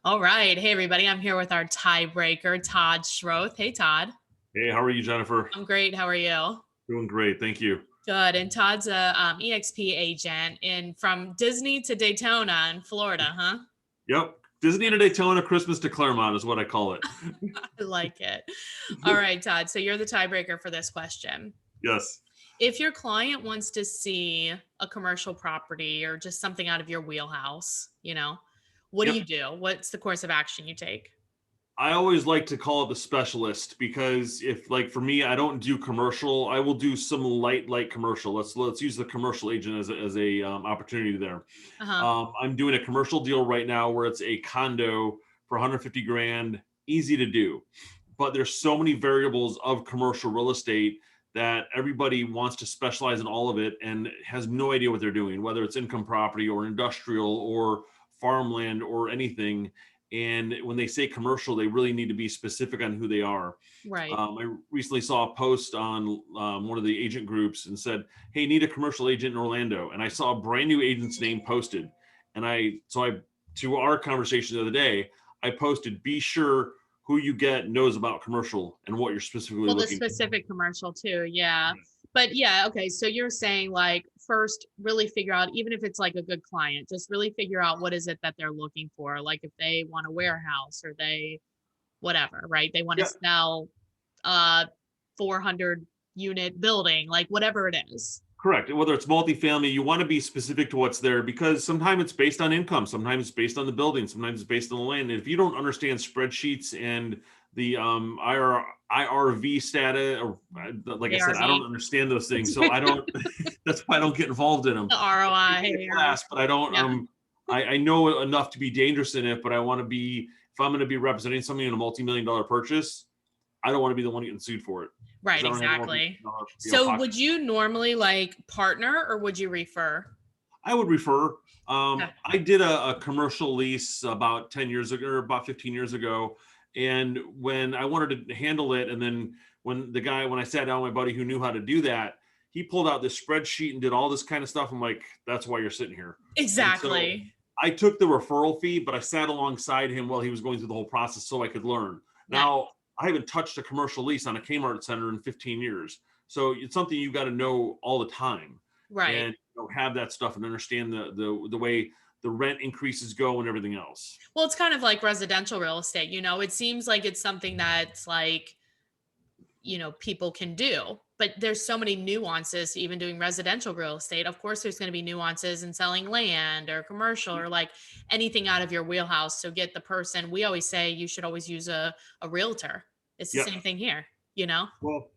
All right. Hey, everybody. I'm here with our tiebreaker, Todd Schroth. Hey, Todd. Hey, how are you, Jennifer? I'm great. How are you? Doing great, thank you. Good. And Todd's a EXP agent in from Disney to Daytona in Florida, huh? Yep, Disney to Daytona, Christmas to Claremont is what I call it. I like it. All right, Todd. So you're the tiebreaker for this question. Yes. If your client wants to see a commercial property or just something out of your wheelhouse, what do you Yep. do? What's the course of action you take? I always like to call it the specialist because if, like, for me, I don't do commercial. I will do some light commercial. Let's use the commercial agent as a opportunity there. Uh huh. I'm doing a commercial deal right now where it's a condo for 150 grand, easy to do. But there's so many variables of commercial real estate that everybody wants to specialize in all of it and has no idea what they're doing, whether it's income property or industrial or farmland or anything. And when they say commercial, they really need to be specific on who they are. Right. I recently saw a post on one of the agent groups and said, "Hey, need a commercial agent in Orlando." And I saw a brand new agent's name posted, and to our conversation the other day, I posted, "Be sure who you get knows about commercial and what you're specifically Well, the looking specific commercial too, yeah. for." But yeah, okay, so you're saying, like, first really figure out, even if it's like a good client, just really figure out what is it that they're looking for. Like if they want a warehouse or they whatever, right? They want to Yeah, sell a 400 unit building, like whatever it is. correct. Whether it's multifamily, you want to be specific to what's there because sometimes it's based on income, sometimes it's based on the building, sometimes it's based on the land. And if you don't understand spreadsheets and the IRV status, or like I said, I don't ARV. understand those things, so I don't. That's why I don't get involved in them. The I take ROI a or class, but I don't. yeah, I know enough to be dangerous in it, but I want to be. If I'm going to be representing something in a multi-million-dollar purchase, I don't want to be the one getting sued for it because right, I don't have a multi-million exactly. dollar, So pocket. would you normally like partner or would you refer? I would refer. Yeah. I did a commercial lease about 10 years ago, or about 15 years ago. And when I wanted to handle it, and then when I sat down with my buddy who knew how to do that, he pulled out this spreadsheet and did all this kind of stuff. I'm like, that's why you're sitting here. And so Exactly. I took the referral fee, but I sat alongside him while he was going through the whole process so I could learn. Now, Nice. I haven't touched a commercial lease on a Kmart center in 15 years. So it's something you got to know all the time Right. and have that stuff and understand the way the rent increases go and everything else. Well, it's kind of like residential real estate, it seems like it's something that's like, people can do, but there's so many nuances to even doing residential real estate. Of course, there's going to be nuances in selling land or commercial or like anything out of your wheelhouse. So get the person. We always say you should always use a realtor. It's the Yeah. same thing here. Well,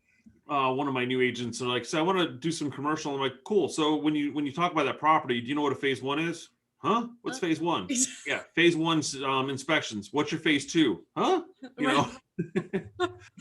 one of my new agents are like, so I want to do some commercial. I'm like, cool. So when you talk about that property, do you know what a phase one is? Huh? What's Uh, phase one? Yeah, phase one's inspections. What's your phase two? Huh? You right. know,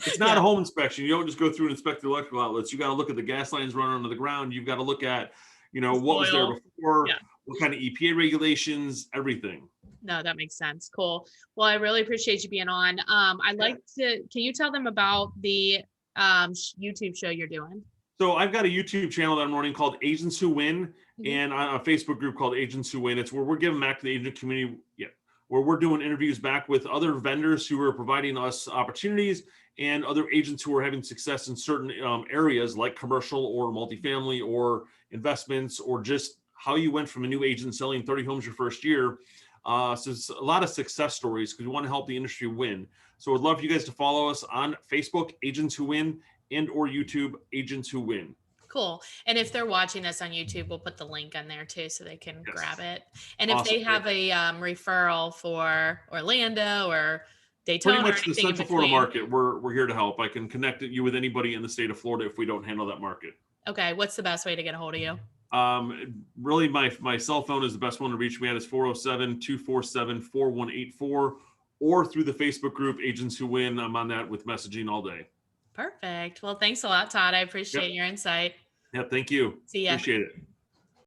it's not a Yeah. home inspection. You don't just go through and inspect the electrical outlets. You got to look at the gas lines running under the ground. You've got to look at, what was there Soil. before, Yeah. what kind of EPA regulations, everything. No, that makes sense. Cool. Well, I really appreciate you being on. I'd Yeah. like to, can you tell them about the YouTube show you're doing? So I've got a YouTube channel that I'm running called Agents Who Win, Mhm. and on a Facebook group called Agents Who Win. It's where we're giving back to the agent community. Yeah, where we're doing interviews back with other vendors who are providing us opportunities and other agents who are having success in certain areas like commercial or multifamily or investments or just how you went from a new agent selling 30 homes your first year. So it's a lot of success stories because we want to help the industry win. So I'd love for you guys to follow us on Facebook, Agents Who Win, and or YouTube, Agents Who Win. Cool. And if they're watching this on YouTube, we'll put the link on there too so they can grab Yes. it. And if Awesome. they Great. have a referral for Orlando or Pretty Daytona or much the anything in Central Florida between. market. We're here to help. I can connect you with anybody in the state of Florida if we don't handle that market. Okay. What's the best way to get a hold of you? Really, my cell phone is the best one to reach me at is 407-247-4184 or through the Facebook group Agents Who Win. I'm on that with messaging all day. Perfect. Well, thanks a lot, Todd. I Yep. appreciate your insight. Yep. Thank you. See ya. Appreciate it.